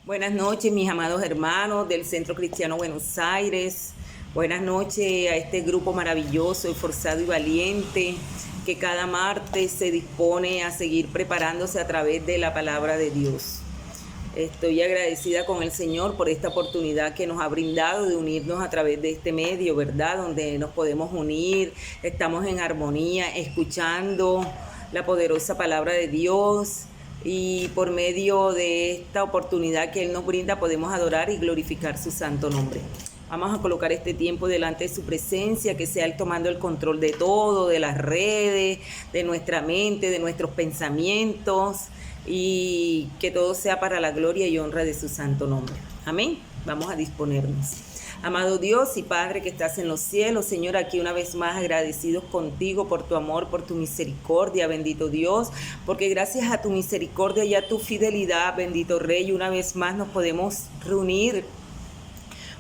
Buenas noches, mis amados hermanos del Centro Cristiano Buenos Aires. Buenas noches a este grupo maravilloso, esforzado y valiente que cada martes se dispone a seguir preparándose a través de la palabra de Dios. Estoy agradecida con el Señor por esta oportunidad que nos ha brindado de unirnos a través de este medio, ¿verdad? Donde nos podemos unir, estamos en armonía, escuchando la poderosa palabra de Dios. Y por medio de esta oportunidad que Él nos brinda podemos adorar y glorificar su santo nombre. Vamos a colocar este tiempo delante de su presencia, que sea Él tomando el control de todo, de las redes, de nuestra mente, de nuestros pensamientos, y que todo sea para la gloria y honra de su santo nombre. Amén. Vamos a disponernos. Amado Dios y Padre que estás en los cielos, Señor, aquí una vez más agradecidos contigo por tu amor, por tu misericordia, bendito Dios, porque gracias a tu misericordia y a tu fidelidad, bendito Rey, una vez más nos podemos reunir,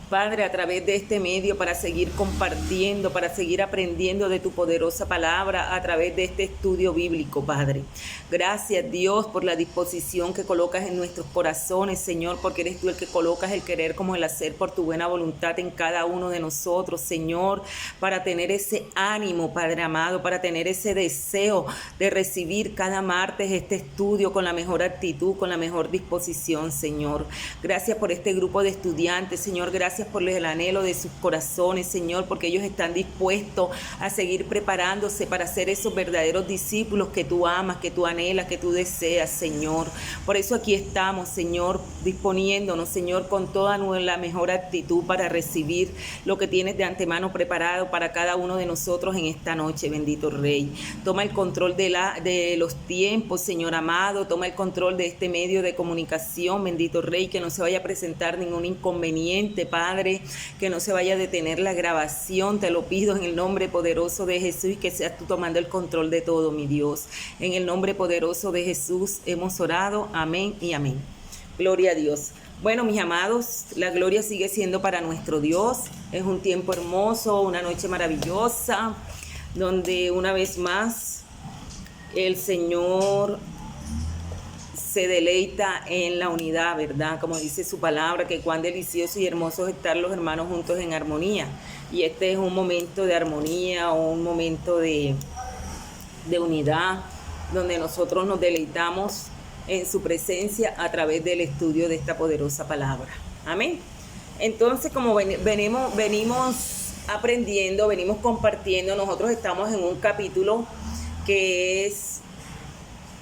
Padre, a través de este medio para seguir compartiendo, para seguir aprendiendo de tu poderosa palabra a través de este estudio bíblico, Padre. Gracias, Dios, por la disposición que colocas en nuestros corazones, Señor, porque eres tú el que colocas el querer como el hacer por tu buena voluntad en cada uno de nosotros, Señor, para tener ese ánimo, Padre amado, para tener ese deseo de recibir cada martes este estudio con la mejor actitud, con la mejor disposición, Señor. Gracias por este grupo de estudiantes, Señor, gracias por el anhelo de sus corazones, Señor, porque ellos están dispuestos a seguir preparándose para ser esos verdaderos discípulos que tú amas, que tú anhelas, que tú deseas, Señor. Por eso aquí estamos, Señor, disponiéndonos, Señor, con toda la mejor actitud para recibir lo que tienes de antemano preparado para cada uno de nosotros en esta noche, bendito Rey. Toma el control de los tiempos, Señor amado, toma el control de este medio de comunicación, bendito Rey, que no se vaya a presentar ningún inconveniente, Padre, que no se vaya a detener la grabación, te lo pido en el nombre poderoso de Jesús, y que seas tú tomando el control de todo, mi Dios. En el nombre poderoso de Jesús hemos orado, amén y amén. Gloria a Dios. Bueno, mis amados, la gloria sigue siendo para nuestro Dios. Es un tiempo hermoso, una noche maravillosa, donde una vez más el Señor se deleita en la unidad, ¿verdad? Como dice su palabra, que cuán delicioso y hermoso es estar los hermanos juntos en armonía. Y este es un momento de armonía, o un momento de unidad, donde nosotros nos deleitamos en su presencia a través del estudio de esta poderosa palabra. Amén. Entonces, como venimos aprendiendo, venimos compartiendo, nosotros estamos en un capítulo que es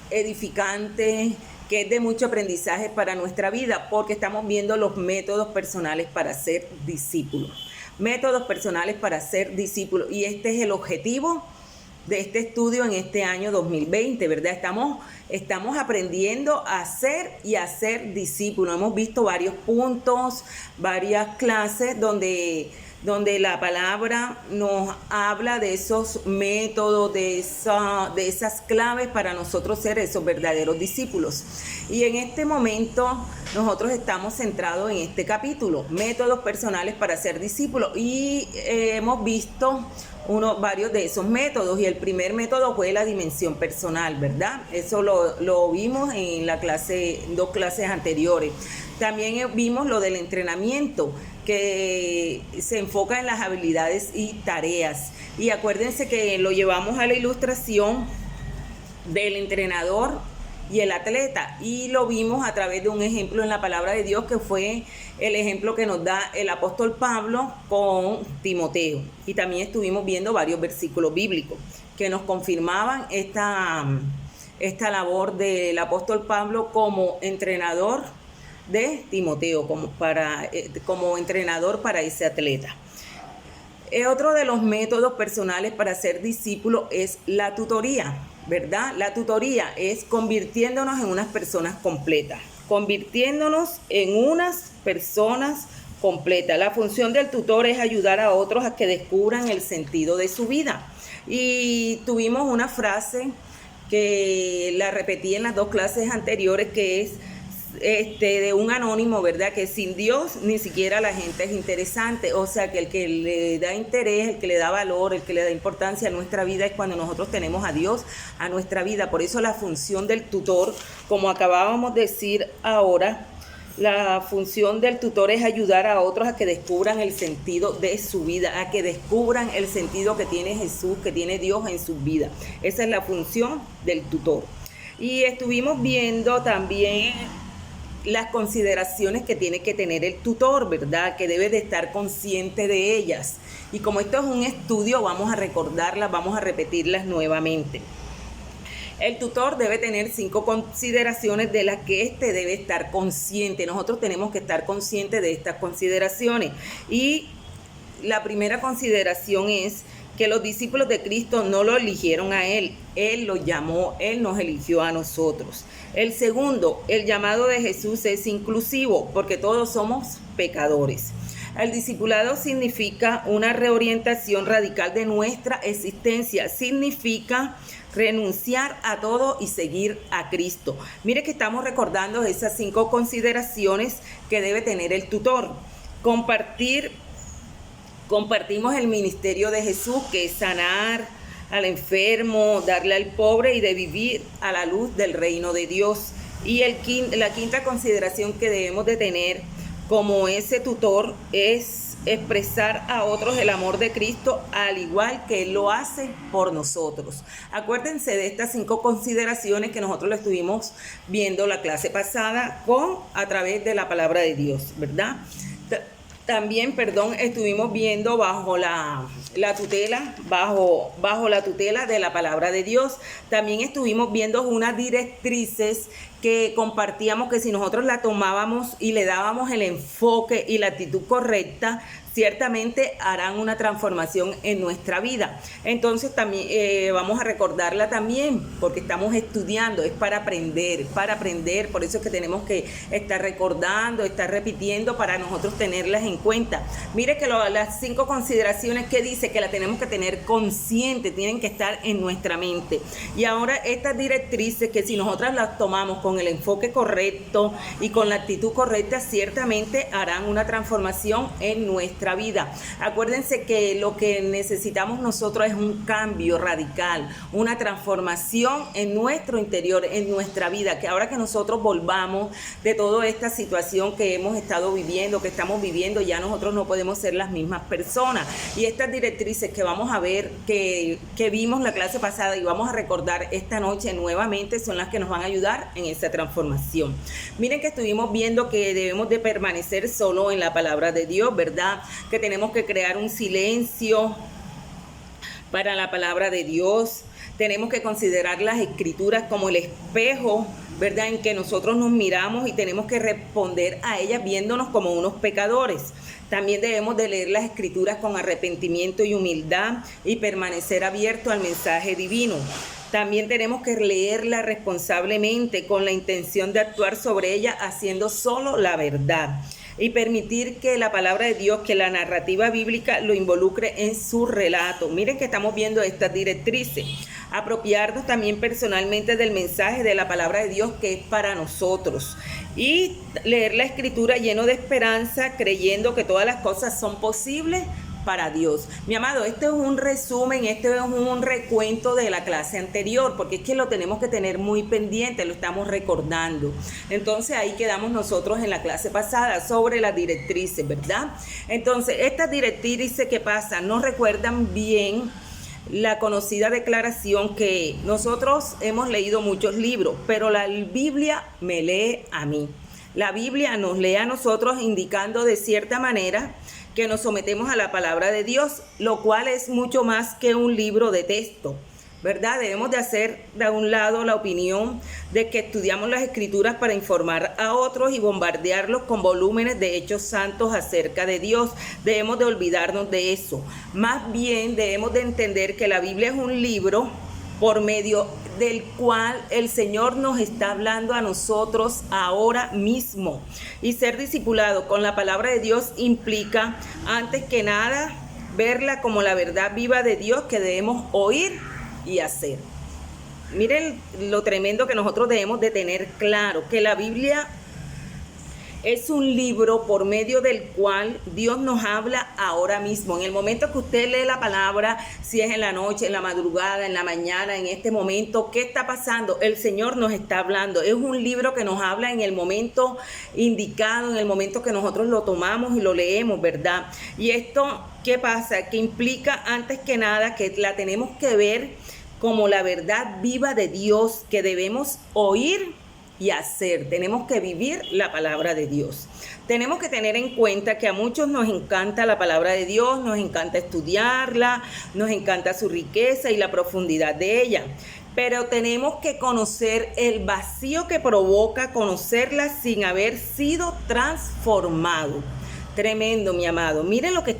edificante, que es de mucho aprendizaje para nuestra vida, porque estamos viendo los métodos personales para ser discípulos. Métodos personales para ser discípulos. Y este es el objetivo de este estudio en este año 2020, ¿verdad? Estamos aprendiendo a ser y a ser discípulos. Hemos visto varios puntos, varias clases donde la palabra nos habla de esos métodos, de esas claves para nosotros ser esos verdaderos discípulos. Y en este momento nosotros estamos centrados en este capítulo, métodos personales para ser discípulos, y hemos visto varios de esos métodos, y el primer método fue la dimensión personal, ¿verdad? Eso lo vimos en dos clases anteriores. También vimos lo del entrenamiento, que se enfoca en las habilidades y tareas. Y acuérdense que lo llevamos a la ilustración del entrenador y el atleta, y lo vimos a través de un ejemplo en la palabra de Dios, que fue el ejemplo que nos da el apóstol Pablo con Timoteo. Y también estuvimos viendo varios versículos bíblicos que nos confirmaban esta labor del apóstol Pablo como entrenador de Timoteo, como entrenador para ese atleta. Otro de los métodos personales para ser discípulo es la tutoría, ¿verdad? La tutoría es convirtiéndonos en unas personas completas, La función del tutor es ayudar a otros a que descubran el sentido de su vida. Y tuvimos una frase que la repetí en las dos clases anteriores, que es de un anónimo, ¿verdad? Que sin Dios ni siquiera la gente es interesante. O sea, que el que le da interés, el que le da valor, el que le da importancia a nuestra vida es cuando nosotros tenemos a Dios a nuestra vida. Por eso la función del tutor, como acabábamos de decir ahora, La función del tutor es ayudar a otros a que descubran el sentido de su vida, a que descubran el sentido que tiene Jesús, que tiene Dios en su vida. Esa es la función del tutor. Y estuvimos viendo también las consideraciones que tiene que tener el tutor, ¿verdad? Que debe de estar consciente de ellas. Y como esto es un estudio, vamos a recordarlas, vamos a repetirlas nuevamente. El tutor debe tener 5 consideraciones de las que éste debe estar consciente. Nosotros tenemos que estar conscientes de estas consideraciones. Y la primera consideración es que los discípulos de Cristo no lo eligieron a Él. Él los llamó, Él nos eligió a nosotros. El segundo, el llamado de Jesús es inclusivo, porque todos somos pecadores. El discipulado significa una reorientación radical de nuestra existencia. Significa renunciar a todo y seguir a Cristo. Mire que estamos recordando esas 5 consideraciones que debe tener el tutor. Compartimos el ministerio de Jesús, que es sanar al enfermo, darle al pobre y de vivir a la luz del reino de Dios. Y la quinta consideración que debemos de tener como ese tutor es expresar a otros el amor de Cristo al igual que Él lo hace por nosotros. Acuérdense de estas 5 consideraciones que nosotros lo estuvimos viendo la clase pasada a través de la palabra de Dios, ¿verdad? También, estuvimos viendo bajo la tutela de la palabra de Dios. También estuvimos viendo unas directrices que compartíamos, que si nosotros la tomábamos y le dábamos el enfoque y la actitud correcta, ciertamente harán una transformación en nuestra vida. Entonces también vamos a recordarla también, porque estamos estudiando, es para aprender, por eso es que tenemos que estar recordando, estar repitiendo para nosotros tenerlas en cuenta. Mire que las 5 consideraciones que dice que la tenemos que tener consciente, tienen que estar en nuestra mente. Y ahora estas directrices que si nosotras las tomamos con el enfoque correcto y con la actitud correcta, ciertamente harán una transformación en nuestra vida. Acuérdense que lo que necesitamos nosotros es un cambio radical, una transformación en nuestro interior, en nuestra vida, que ahora que nosotros volvamos de toda esta situación que hemos estado viviendo, que estamos viviendo, ya nosotros no podemos ser las mismas personas. Y estas directrices que vamos a ver, que vimos la clase pasada y vamos a recordar esta noche nuevamente, son las que nos van a ayudar en esa transformación. Miren que estuvimos viendo que debemos de permanecer solo en la palabra de Dios, ¿verdad? Que tenemos que crear un silencio para la palabra de Dios. Tenemos que considerar las escrituras como el espejo, ¿verdad?, en que nosotros nos miramos y tenemos que responder a ellas viéndonos como unos pecadores. También debemos de leer las escrituras con arrepentimiento y humildad y permanecer abierto al mensaje divino. También tenemos que leerla responsablemente con la intención de actuar sobre ella haciendo solo la verdad y permitir que la palabra de Dios, que la narrativa bíblica lo involucre en su relato. Miren que estamos viendo estas directrices. Apropiarnos también personalmente del mensaje de la palabra de Dios que es para nosotros. Y leer la escritura lleno de esperanza, creyendo que todas las cosas son posibles para Dios. Mi amado, este es un resumen, este es un recuento de la clase anterior, porque es que lo tenemos que tener muy pendiente, lo estamos recordando. Entonces ahí quedamos nosotros en la clase pasada sobre las directrices, ¿verdad? Entonces estas directrices, ¿qué pasa? Nos recuerdan bien la conocida declaración que nosotros hemos leído muchos libros, pero la Biblia me lee a mí. La Biblia nos lee a nosotros indicando de cierta manera que nos sometemos a la palabra de Dios, lo cual es mucho más que un libro de texto, ¿verdad? Debemos de hacer de un lado la opinión de que estudiamos las escrituras para informar a otros y bombardearlos con volúmenes de hechos santos acerca de Dios. Debemos de olvidarnos de eso. Más bien debemos de entender que la Biblia es un libro por medio del cual el Señor nos está hablando a nosotros ahora mismo. Y ser discipulado con la palabra de Dios implica, antes que nada, verla como la verdad viva de Dios que debemos oír y hacer. Miren lo tremendo que nosotros debemos de tener claro, que la Biblia es un libro por medio del cual Dios nos habla ahora mismo. En el momento que usted lee la palabra, si es en la noche, en la madrugada, en la mañana, en este momento, ¿qué está pasando? El Señor nos está hablando. Es un libro que nos habla en el momento indicado, en el momento que nosotros lo tomamos y lo leemos, ¿verdad? Y esto, ¿qué pasa? Que implica antes que nada que la tenemos que ver como la verdad viva de Dios que debemos oír y hacer. Tenemos que vivir la palabra de Dios. Tenemos que tener en cuenta que a muchos nos encanta la palabra de Dios, nos encanta estudiarla, nos encanta su riqueza y la profundidad de ella. Pero tenemos que conocer el vacío que provoca conocerla sin haber sido transformado. Tremendo, mi amado. Mire lo que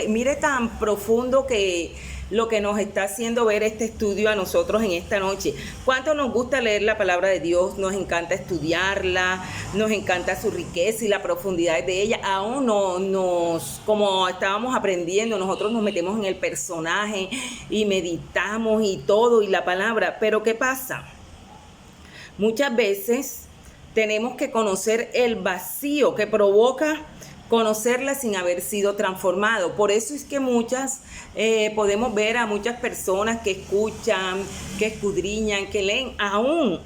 mire tan profundo que lo que nos está haciendo ver este estudio a nosotros en esta noche. ¿Cuánto nos gusta leer la palabra de Dios? Nos encanta estudiarla, nos encanta su riqueza y la profundidad de ella. Aún como estábamos aprendiendo, nosotros nos metemos en el personaje y meditamos y todo y la palabra. Pero ¿qué pasa? Muchas veces tenemos que conocer el vacío que provoca conocerla sin haber sido transformado. Por eso es que podemos ver a muchas personas que escuchan, que escudriñan, que leen, aún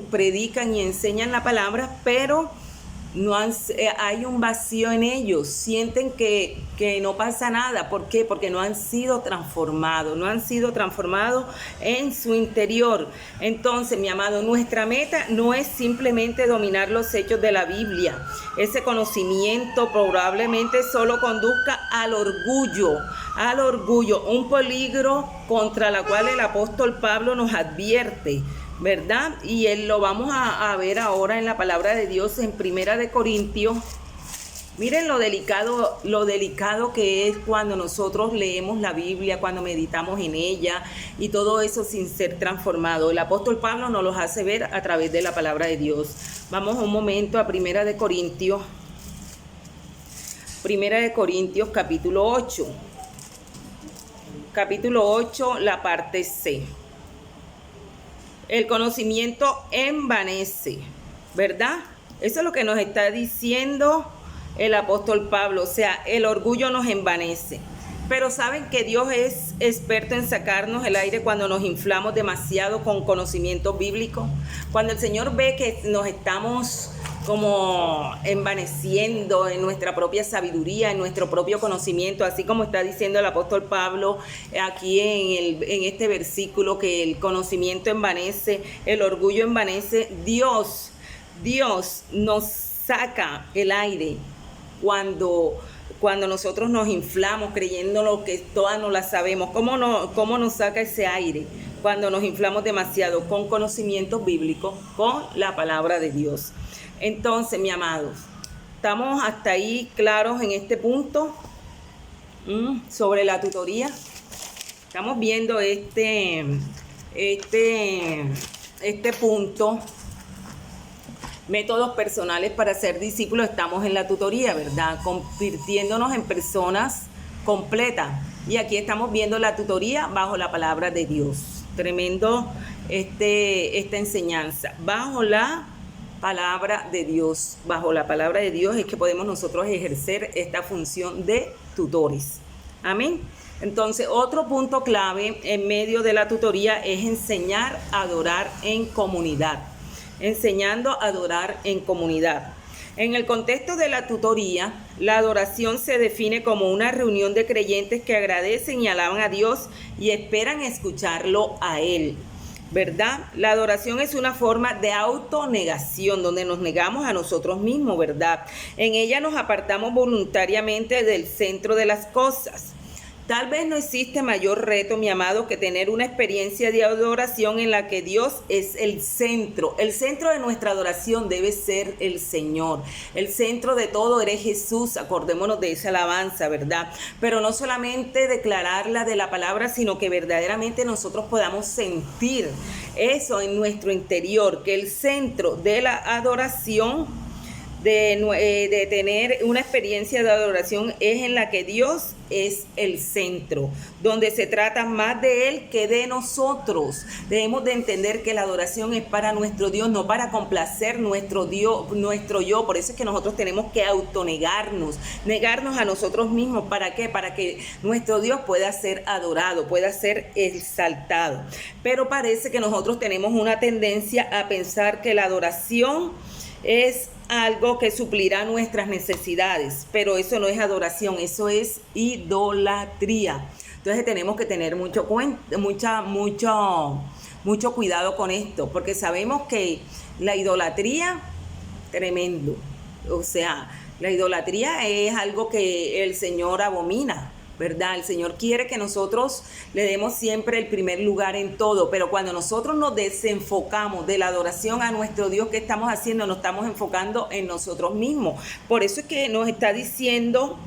predican y enseñan la palabra, pero hay un vacío en ellos, sienten que no pasa nada. ¿Por qué? Porque no han sido transformados, en su interior. Entonces, mi amado, nuestra meta no es simplemente dominar los hechos de la Biblia. Ese conocimiento probablemente solo conduzca al orgullo, un peligro contra la cual el apóstol Pablo nos advierte, ¿verdad? Y lo vamos a ver ahora en la palabra de Dios en Primera de Corintios. Miren lo delicado que es cuando nosotros leemos la Biblia, cuando meditamos en ella y todo eso sin ser transformado. El apóstol Pablo nos los hace ver a través de la palabra de Dios. Vamos un momento a Primera de Corintios capítulo 8. Capítulo 8, la parte C. El conocimiento envanece, ¿verdad? Eso es lo que nos está diciendo el apóstol Pablo. O sea, el orgullo nos envanece. Pero saben que Dios es experto en sacarnos el aire cuando nos inflamos demasiado con conocimiento bíblico. Cuando el Señor ve que nos estamos como envaneciendo en nuestra propia sabiduría, en nuestro propio conocimiento, así como está diciendo el apóstol Pablo aquí en este versículo, que el conocimiento envanece, el orgullo envanece. Dios nos saca el aire cuando nosotros nos inflamos creyendo lo que todas no la sabemos. ¿Cómo nos saca ese aire? Cuando nos inflamos demasiado con conocimientos bíblicos, con la palabra de Dios. Entonces, mi amados, ¿estamos hasta ahí claros en este punto? Sobre la tutoría. Estamos viendo este punto. Métodos personales para ser discípulos. Estamos en la tutoría, ¿verdad? Convirtiéndonos en personas completas. Y aquí estamos viendo la tutoría bajo la palabra de Dios. Tremendo esta enseñanza. Bajo la palabra de Dios. Bajo la palabra de Dios es que podemos nosotros ejercer esta función de tutores. Amén. Entonces, otro punto clave en medio de la tutoría es enseñar a adorar en comunidad. Enseñando a adorar en comunidad. En el contexto de la tutoría, la adoración se define como una reunión de creyentes que agradecen y alaban a Dios y esperan escucharlo a Él, ¿verdad? La adoración es una forma de autonegación, donde nos negamos a nosotros mismos, ¿verdad? En ella nos apartamos voluntariamente del centro de las cosas. Tal vez no existe mayor reto, mi amado, que tener una experiencia de adoración en la que Dios es el centro. El centro de nuestra adoración debe ser el Señor. El centro de todo eres Jesús. Acordémonos de esa alabanza, ¿verdad? Pero no solamente declararla de la palabra, sino que verdaderamente nosotros podamos sentir eso en nuestro interior, que el centro de la adoración de tener una experiencia de adoración es en la que Dios es el centro, donde se trata más de Él que de nosotros. Debemos de entender que la adoración es para nuestro Dios, no para complacer nuestro Dios, nuestro yo. Por eso es que nosotros tenemos que autonegarnos, negarnos a nosotros mismos. ¿Para qué? Para que nuestro Dios pueda ser adorado, pueda ser exaltado. Pero parece que nosotros tenemos una tendencia a pensar que la adoración es algo que suplirá nuestras necesidades, pero eso no es adoración, eso es idolatría. Entonces tenemos que tener mucho cuidado con esto, porque sabemos que la idolatría, tremendo, o sea, la idolatría es algo que el Señor abomina, ¿verdad? El Señor quiere que nosotros le demos siempre el primer lugar en todo, pero cuando nosotros nos desenfocamos de la adoración a nuestro Dios, ¿qué estamos haciendo? Nos estamos enfocando en nosotros mismos. Por eso es que nos está diciendo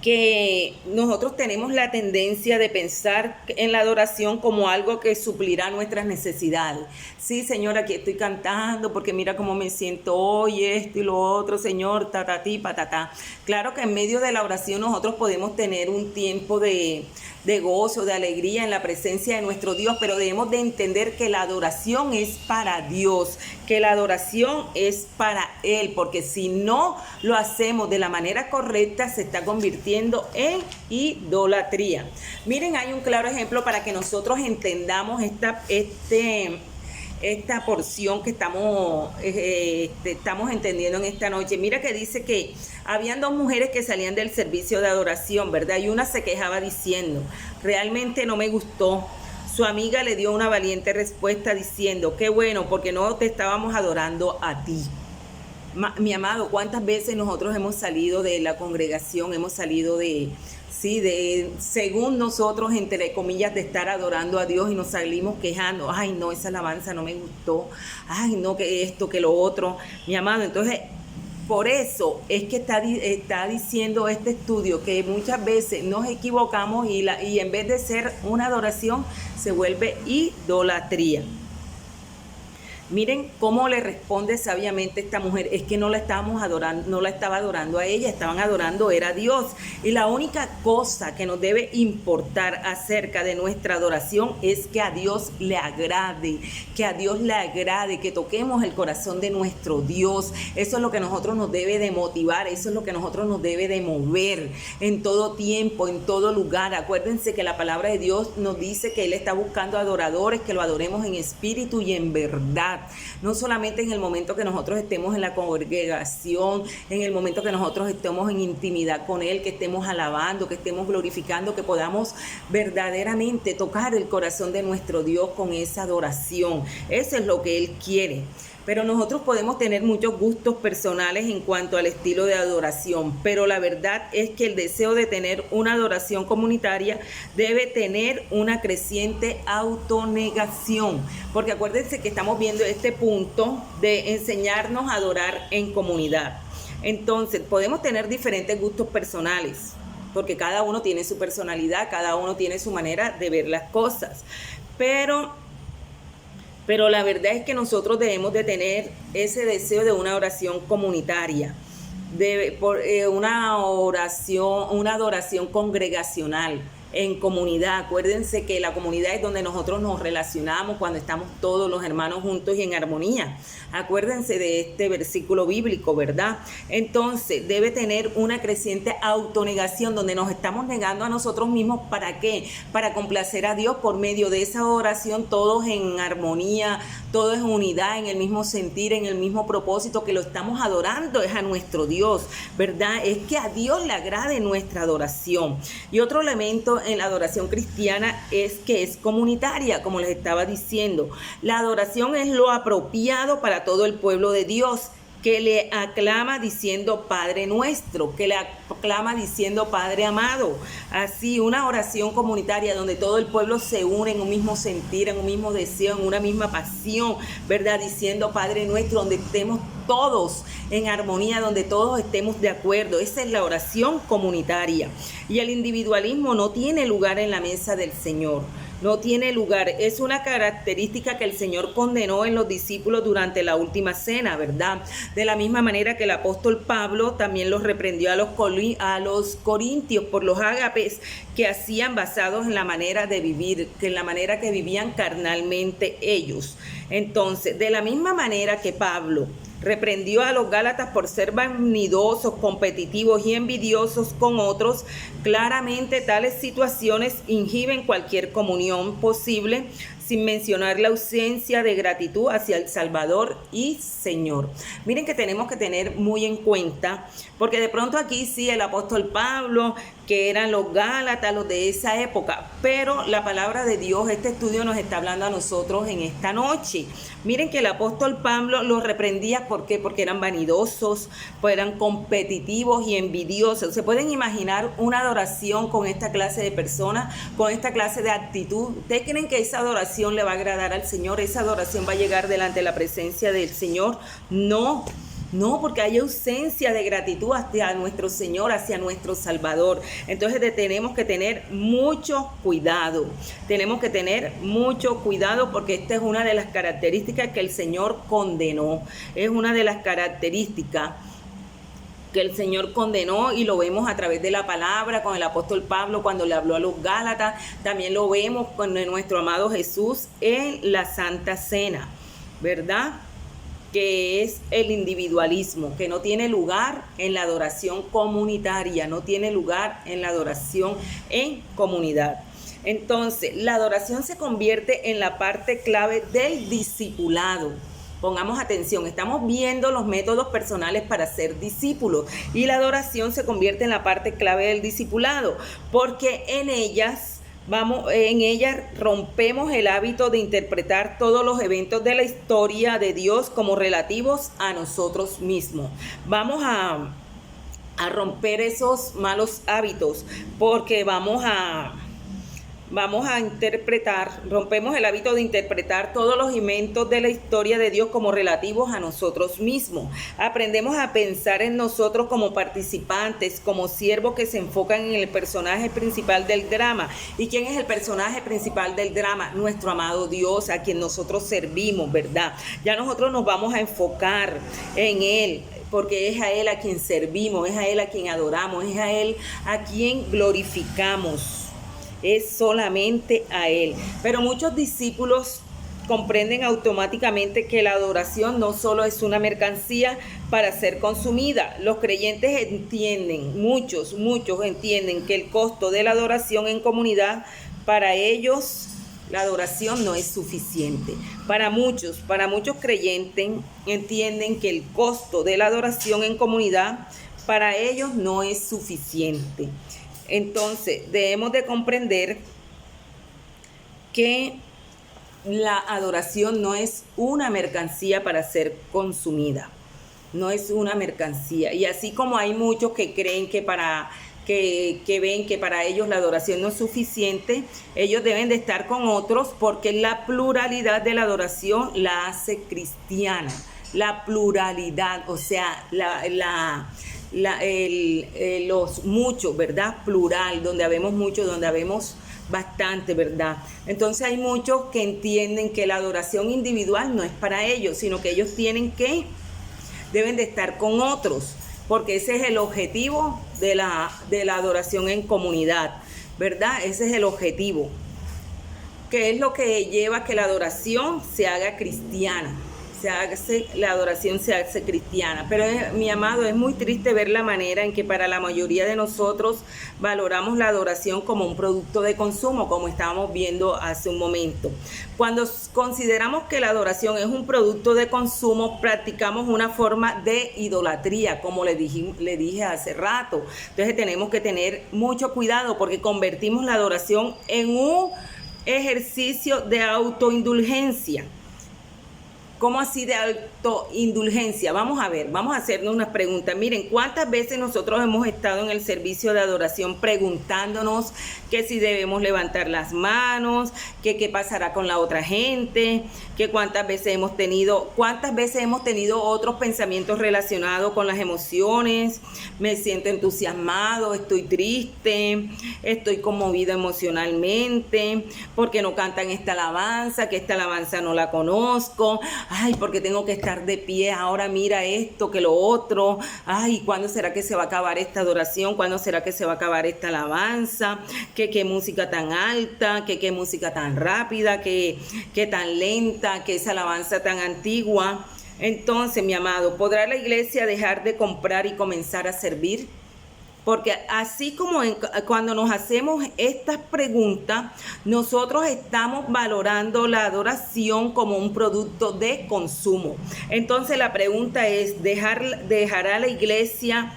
que nosotros tenemos la tendencia de pensar en la adoración como algo que suplirá nuestras necesidades. Sí, Señor, aquí estoy cantando porque mira cómo me siento hoy, esto y lo otro, Señor, tatatí, patatá. Claro que en medio de la oración nosotros podemos tener un tiempo de gozo, de alegría en la presencia de nuestro Dios, pero debemos de entender que la adoración es para Dios, que la adoración es para Él, porque si no lo hacemos de la manera correcta, se está convirtiendo en idolatría. Miren, hay un claro ejemplo para que nosotros entendamos esta porción que estamos entendiendo en esta noche. Mira que dice que habían dos mujeres que salían del servicio de adoración, ¿verdad? Y una se quejaba diciendo, realmente no me gustó. Su amiga le dio una valiente respuesta diciendo, qué bueno, porque no te estábamos adorando a ti. Mi amado, ¿cuántas veces nosotros hemos salido de la congregación, hemos salido según nosotros, entre comillas, de estar adorando a Dios y nos salimos quejando, ay no, esa alabanza no me gustó, ay no, que esto, que lo otro, mi amado? Entonces, por eso es que está diciendo este estudio que muchas veces nos equivocamos y en vez de ser una adoración, se vuelve idolatría. Miren cómo le responde sabiamente esta mujer. Es que no la estábamos adorando, no la estaba adorando a ella, estaban adorando era a Dios. Y la única cosa que nos debe importar acerca de nuestra adoración es que a Dios le agrade, que toquemos el corazón de nuestro Dios. Eso es lo que a nosotros nos debe de motivar, eso es lo que a nosotros nos debe de mover en todo tiempo, en todo lugar. Acuérdense que la palabra de Dios nos dice que Él está buscando adoradores, que lo adoremos en espíritu y en verdad. No solamente en el momento que nosotros estemos en la congregación, en el momento que nosotros estemos en intimidad con Él, que estemos alabando, que estemos glorificando, que podamos verdaderamente tocar el corazón de nuestro Dios con esa adoración. Eso es lo que Él quiere. Pero nosotros podemos tener muchos gustos personales en cuanto al estilo de adoración, pero la verdad es que el deseo de tener una adoración comunitaria debe tener una creciente autonegación, porque acuérdense que estamos viendo este punto de enseñarnos a adorar en comunidad. Entonces, podemos tener diferentes gustos personales, porque cada uno tiene su personalidad, cada uno tiene su manera de ver las cosas, pero la verdad es que nosotros debemos de tener ese deseo de una oración comunitaria, una adoración congregacional, en comunidad. Acuérdense que la comunidad es donde nosotros nos relacionamos cuando estamos todos los hermanos juntos y en armonía. Acuérdense de este versículo bíblico, ¿verdad? Entonces, debe tener una creciente autonegación donde nos estamos negando a nosotros mismos. ¿Para qué? Para complacer a Dios por medio de esa oración, todos en armonía, todos en unidad, en el mismo sentir, en el mismo propósito, que lo estamos adorando es a nuestro Dios, ¿verdad? Es que a Dios le agrade nuestra adoración. Y otro elemento en la adoración cristiana es que es comunitaria, como les estaba diciendo. La adoración es lo apropiado para todo el pueblo de Dios, que le aclama diciendo Padre nuestro, que le aclama diciendo Padre amado. Así, una oración comunitaria donde todo el pueblo se une en un mismo sentir, en un mismo deseo, en una misma pasión, ¿verdad? Diciendo Padre nuestro, donde estemos todos en armonía, donde todos estemos de acuerdo. Esa es la oración comunitaria. Y el individualismo no tiene lugar en la mesa del Señor. No tiene lugar. Es una característica que el Señor condenó en los discípulos durante la última cena, ¿verdad? De la misma manera que el apóstol Pablo también los reprendió a los corintios por los ágapes que hacían basados en la manera de vivir, que en la manera que vivían carnalmente ellos. Entonces, de la misma manera que Pablo reprendió a los gálatas por ser vanidosos, competitivos y envidiosos con otros, claramente tales situaciones inhiben cualquier comunión posible, sin mencionar la ausencia de gratitud hacia el Salvador y Señor. Miren que tenemos que tener muy en cuenta, porque de pronto aquí sí el apóstol Pablo, que eran los gálatas, los de esa época, pero la palabra de Dios, este estudio nos está hablando a nosotros en esta noche. Miren que el apóstol Pablo los reprendía, ¿por qué? Porque eran vanidosos, pues eran competitivos y envidiosos. ¿Se pueden imaginar una adoración con esta clase de personas, con esta clase de actitud? ¿Ustedes creen que esa adoración le va a agradar al Señor? ¿Esa adoración va a llegar delante de la presencia del Señor? No, porque hay ausencia de gratitud hacia nuestro Señor, hacia nuestro Salvador. Entonces tenemos que tener mucho cuidado. Tenemos que tener mucho cuidado, porque esta es una de las características que el Señor condenó. Es una de las características que el Señor condenó, y lo vemos a través de la palabra con el apóstol Pablo cuando le habló a los Gálatas. También lo vemos con nuestro amado Jesús en la Santa Cena, ¿verdad? Que es el individualismo, que no tiene lugar en la adoración comunitaria, no tiene lugar en la adoración en comunidad. Entonces, la adoración se convierte en la parte clave del discipulado. Pongamos atención, estamos viendo los métodos personales para ser discípulos, y la adoración se convierte en la parte clave del discipulado, porque en ellas rompemos el hábito de interpretar todos los eventos de la historia de Dios como relativos a nosotros mismos. Vamos a romper esos malos hábitos, porque vamos a rompemos el hábito de interpretar todos los eventos de la historia de Dios como relativos a nosotros mismos. Aprendemos a pensar en nosotros como participantes, como siervos que se enfocan en el personaje principal del drama. ¿Y quién es el personaje principal del drama? Nuestro amado Dios, a quien nosotros servimos, ¿verdad? Ya nosotros nos vamos a enfocar en Él, porque es a Él a quien servimos, es a Él a quien adoramos, es a Él a quien glorificamos. Es solamente a Él. Pero muchos discípulos comprenden automáticamente que la adoración no solo es una mercancía para ser consumida. Los creyentes entienden, muchos entienden que el costo de la adoración en comunidad, para ellos la adoración no es suficiente. Para muchos creyentes entienden que el costo de la adoración en comunidad para ellos no es suficiente. Entonces, debemos de comprender que la adoración no es una mercancía para ser consumida. No es una mercancía. Y así como hay muchos que creen que ven que para ellos la adoración no es suficiente, ellos deben de estar con otros, porque la pluralidad de la adoración la hace cristiana. La pluralidad, o sea, los muchos, ¿verdad? Plural, donde habemos muchos, donde habemos bastante, ¿verdad? Entonces hay muchos que entienden que la adoración individual no es para ellos, sino que ellos deben de estar con otros, porque ese es el objetivo de la adoración en comunidad, ¿verdad? Ese es el objetivo, que es lo que lleva a que la adoración se haga cristiana. La adoración se hace cristiana. Pero mi amado, es muy triste ver la manera en que para la mayoría de nosotros valoramos la adoración como un producto de consumo, como estábamos viendo hace un momento. Cuando consideramos que la adoración es un producto de consumo, practicamos una forma de idolatría, como le dije hace rato. Entonces tenemos que tener mucho cuidado, porque convertimos la adoración en un ejercicio de autoindulgencia. ¿Cómo así de autoindulgencia? Vamos a ver, vamos a hacernos unas preguntas. Miren, ¿cuántas veces nosotros hemos estado en el servicio de adoración preguntándonos que si debemos levantar las manos, que qué pasará con la otra gente, que cuántas veces hemos tenido otros pensamientos relacionados con las emociones? Me siento entusiasmado, estoy triste, estoy conmovido emocionalmente, porque no cantan esta alabanza, que esta alabanza no la conozco. Ay, porque tengo que estar de pie, ahora mira esto, que lo otro. Ay, ¿cuándo será que se va a acabar esta adoración? ¿Cuándo será que se va a acabar esta alabanza? ¿Qué música tan alta? ¿Qué música tan rápida? ¿Qué tan lenta? ¿Qué esa alabanza tan antigua? Entonces, mi amado, ¿podrá la iglesia dejar de comprar y comenzar a servir? Porque así como cuando nos hacemos estas preguntas, nosotros estamos valorando la adoración como un producto de consumo. Entonces la pregunta es, ¿dejará la iglesia,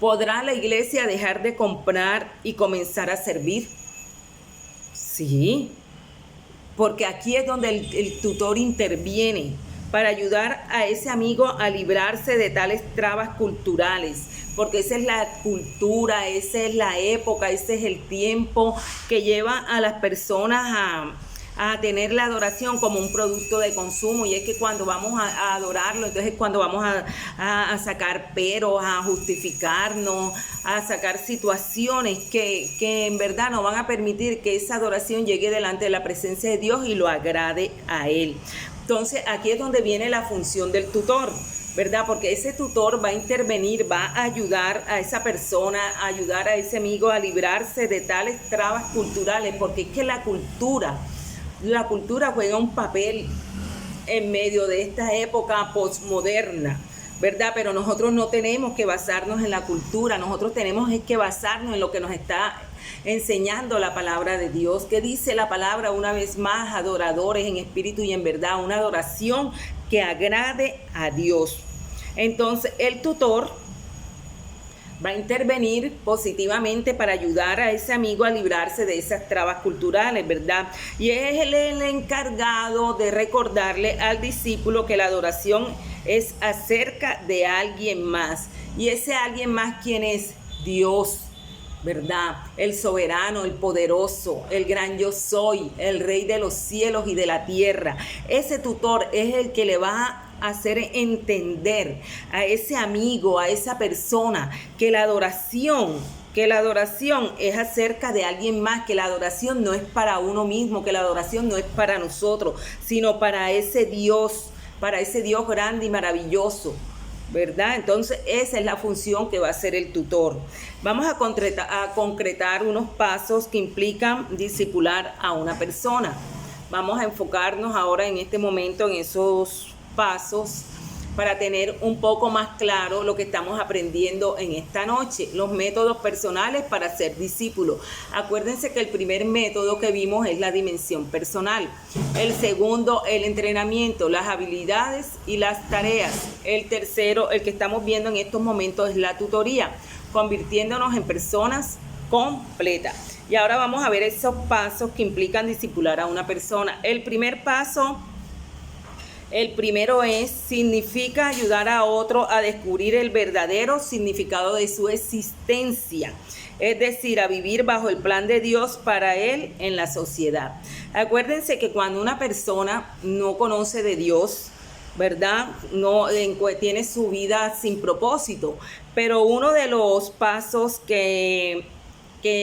podrá la iglesia dejar de comprar y comenzar a servir? Sí, porque aquí es donde el tutor interviene para ayudar a ese amigo a librarse de tales trabas culturales, porque esa es la cultura, esa es la época, ese es el tiempo que lleva a las personas a tener la adoración como un producto de consumo. Y es que cuando vamos a adorarlo, entonces cuando vamos a sacar peros, a justificarnos, a sacar situaciones que en verdad nos van a permitir que esa adoración llegue delante de la presencia de Dios y lo agrade a Él. Entonces aquí es donde viene la función del tutor, ¿verdad? Porque ese tutor va a intervenir, va a ayudar a esa persona, a ayudar a ese amigo a librarse de tales trabas culturales, porque es que la cultura juega un papel en medio de esta época postmoderna, ¿verdad? Pero nosotros no tenemos que basarnos en la cultura, nosotros tenemos que basarnos en lo que nos está enseñando la palabra de Dios. ¿Qué dice la palabra? Una vez más, adoradores en espíritu y en verdad, una adoración que agrade a Dios. Entonces el tutor va a intervenir positivamente para ayudar a ese amigo a librarse de esas trabas culturales, ¿verdad? Y es el encargado de recordarle al discípulo que la adoración es acerca de alguien más. Y ese alguien más, ¿quién es? Dios, ¿verdad? El soberano, el poderoso, el gran yo soy, el rey de los cielos y de la tierra. Ese tutor es el que le va a hacer entender a ese amigo, a esa persona, que la adoración es acerca de alguien más, que la adoración no es para uno mismo, que la adoración no es para nosotros, sino para ese Dios grande y maravilloso, ¿verdad? Entonces esa es la función que va a hacer el tutor. Vamos a concretar unos pasos que implican discipular a una persona. Vamos a enfocarnos ahora en este momento en esos pasos para tener un poco más claro lo que estamos aprendiendo en esta noche, los métodos personales para ser discípulo. Acuérdense que el primer método que vimos es la dimensión personal, el segundo el entrenamiento, las habilidades y las tareas, el tercero, el que estamos viendo en estos momentos, es la tutoría, convirtiéndonos en personas completas. Y ahora vamos a ver esos pasos que implican discipular a una persona. El primero significa ayudar a otro a descubrir el verdadero significado de su existencia, es decir, a vivir bajo el plan de Dios para él en la sociedad. Acuérdense que cuando una persona no conoce de Dios, ¿verdad? Tiene su vida sin propósito, pero uno de los pasos que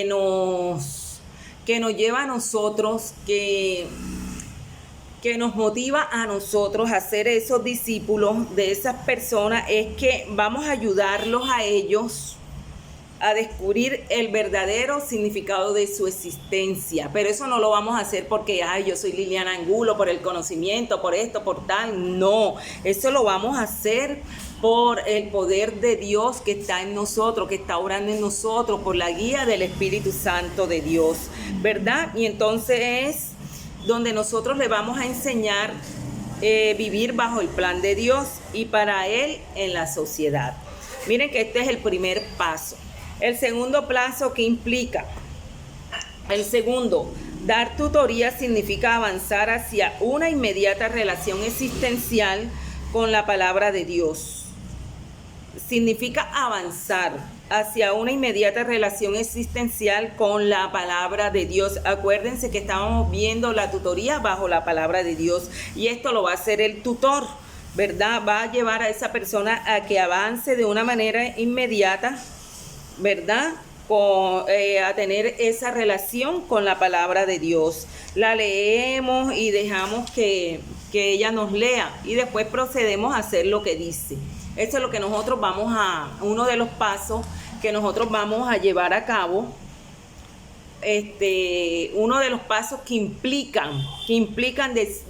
nos lleva a nosotros, que nos motiva a nosotros a ser esos discípulos de esas personas, es que vamos a ayudarlos a ellos a descubrir el verdadero significado de su existencia. Pero eso no lo vamos a hacer porque yo soy Liliana Angulo, por el conocimiento, por esto, por tal. No, eso lo vamos a hacer por el poder de Dios que está en nosotros, que está obrando en nosotros, por la guía del Espíritu Santo de Dios, ¿verdad? Y entonces es donde nosotros le vamos a enseñar vivir bajo el plan de Dios y para Él en la sociedad. Miren que este es el primer paso. El segundo paso, ¿qué implica? El segundo, Dar tutoría significa avanzar hacia una inmediata relación existencial con la palabra de Dios. Significa avanzar hacia una inmediata relación existencial con la palabra de Dios. Acuérdense que estábamos viendo la tutoría bajo la palabra de Dios y esto lo va a hacer el tutor, ¿verdad? Va a llevar a esa persona a que avance de una manera inmediata, ¿verdad? A tener esa relación con la palabra de Dios. La leemos y dejamos que ella nos lea y después procedemos a hacer lo que dice. Eso es lo que nosotros uno de los pasos que nosotros vamos a llevar a cabo. Uno de los pasos que implican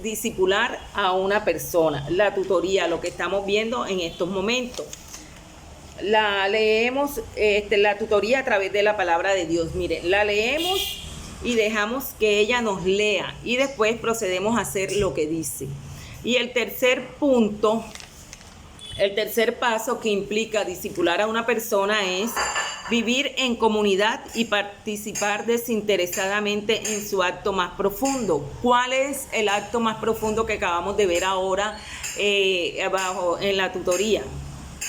discipular a una persona, la tutoría, lo que estamos viendo en estos momentos. La leemos, la tutoría a través de la palabra de Dios. Miren, la leemos y dejamos que ella nos lea y después procedemos a hacer lo que dice. Y el tercer paso que implica discipular a una persona es vivir en comunidad y participar desinteresadamente en su acto más profundo. ¿Cuál es el acto más profundo que acabamos de ver ahora en la tutoría?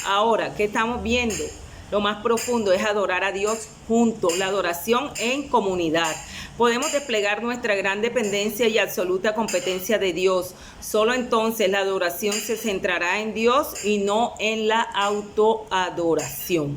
Ahora, ¿qué estamos viendo? Lo más profundo es adorar a Dios juntos, la adoración en comunidad. Podemos desplegar nuestra gran dependencia y absoluta competencia de Dios. Solo entonces la adoración se centrará en Dios y no en la autoadoración,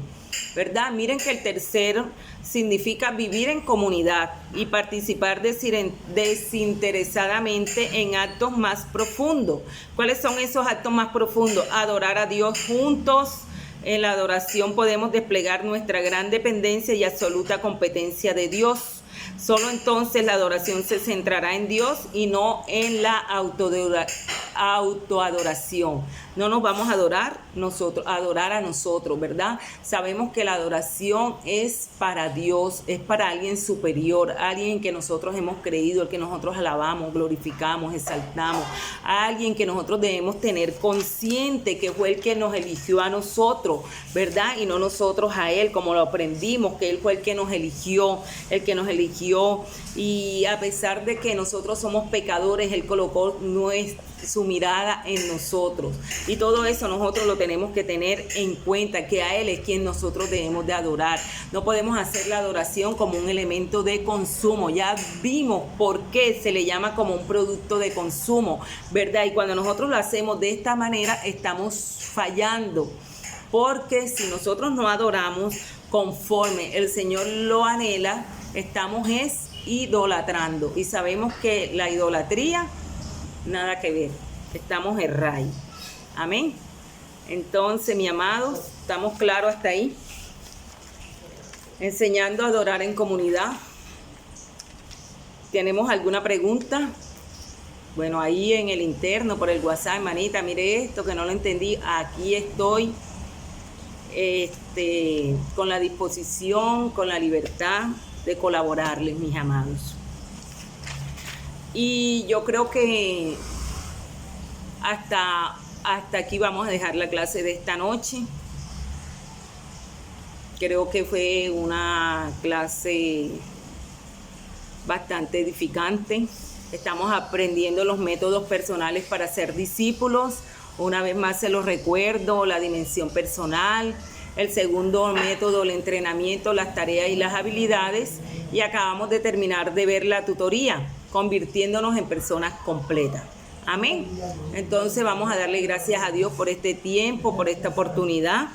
¿verdad? Miren que el tercero significa vivir en comunidad y participar desinteresadamente en actos más profundos. ¿Cuáles son esos actos más profundos? Adorar a Dios juntos. En la adoración podemos desplegar nuestra gran dependencia y absoluta competencia de Dios. Solo entonces la adoración se centrará en Dios y no en la autoadoración. No nos vamos a adorar a nosotros, ¿verdad? Sabemos que la adoración es para Dios, es para alguien superior, alguien que nosotros hemos creído, el que nosotros alabamos, glorificamos, exaltamos, alguien que nosotros debemos tener consciente que fue el que nos eligió a nosotros, ¿verdad? Y no nosotros a Él, como lo aprendimos, que Él fue el que nos eligió, y a pesar de que nosotros somos pecadores, Él colocó su mirada en nosotros, y todo eso nosotros lo tenemos que tener en cuenta, que a Él es quien nosotros debemos de adorar. No podemos hacer la adoración como un elemento de consumo. Ya vimos por qué se le llama como un producto de consumo, ¿verdad? Y cuando nosotros lo hacemos de esta manera estamos fallando, porque si nosotros no adoramos conforme el Señor lo anhela, estamos idolatrando, y sabemos que la idolatría nada que ver, estamos errados. Amén. Entonces, mis amados, ¿estamos claros hasta ahí? Enseñando a adorar en comunidad. ¿Tenemos alguna pregunta? Bueno, ahí en el interno, por el WhatsApp, hermanita, mire esto que no lo entendí. Aquí estoy con la disposición, con la libertad de colaborarles, mis amados. Y yo creo que hasta aquí vamos a dejar la clase de esta noche. Creo que fue una clase bastante edificante. Estamos aprendiendo los métodos personales para ser discípulos. Una vez más se los recuerdo, la dimensión personal. El segundo método, el entrenamiento, las tareas y las habilidades. Y acabamos de terminar de ver la tutoría, convirtiéndonos en personas completas. Amén. Entonces vamos a darle gracias a Dios por este tiempo, por esta oportunidad,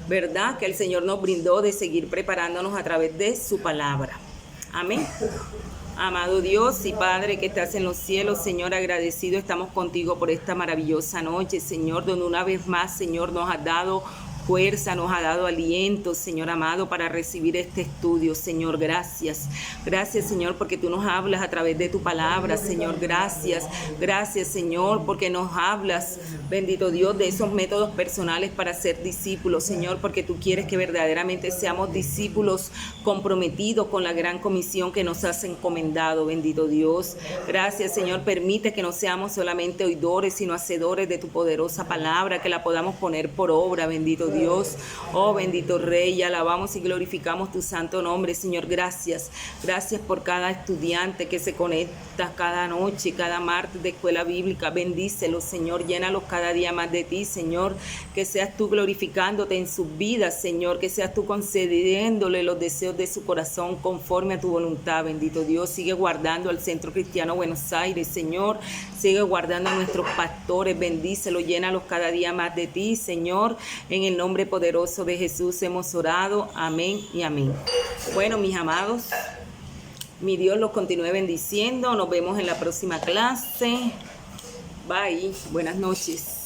¿verdad? Que el Señor nos brindó de seguir preparándonos a través de su palabra. Amén. Amado Dios y Padre que estás en los cielos, Señor, agradecido estamos contigo por esta maravillosa noche, Señor, donde una vez más, Señor, nos has dado fuerza, nos ha dado aliento, Señor amado, para recibir este estudio. Señor, gracias. Gracias, Señor, porque tú nos hablas a través de tu palabra, Señor. Gracias. Gracias, Señor, porque nos hablas, bendito Dios, de esos métodos personales para ser discípulos, Señor, porque tú quieres que verdaderamente seamos discípulos comprometidos con la gran comisión que nos has encomendado, bendito Dios. Gracias, Señor. Permite que no seamos solamente oidores, sino hacedores de tu poderosa palabra, que la podamos poner por obra, bendito Dios. Dios. Oh, bendito Rey, alabamos y glorificamos tu santo nombre, Señor. Gracias. Gracias por cada estudiante que se conecta cada noche, cada martes de escuela bíblica. Bendícelos, Señor. Llénalos cada día más de ti, Señor. Que seas tú glorificándote en sus vidas, Señor. Que seas tú concediéndole los deseos de su corazón conforme a tu voluntad, bendito Dios. Sigue guardando al Centro Cristiano Buenos Aires, Señor. Sigue guardando a nuestros pastores. Bendícelos, llénalos cada día más de ti, Señor. En el nombre poderoso de Jesús hemos orado. Amén y amén. Bueno, mis amados, mi Dios los continúe bendiciendo. Nos vemos en la próxima clase. Bye. Buenas noches.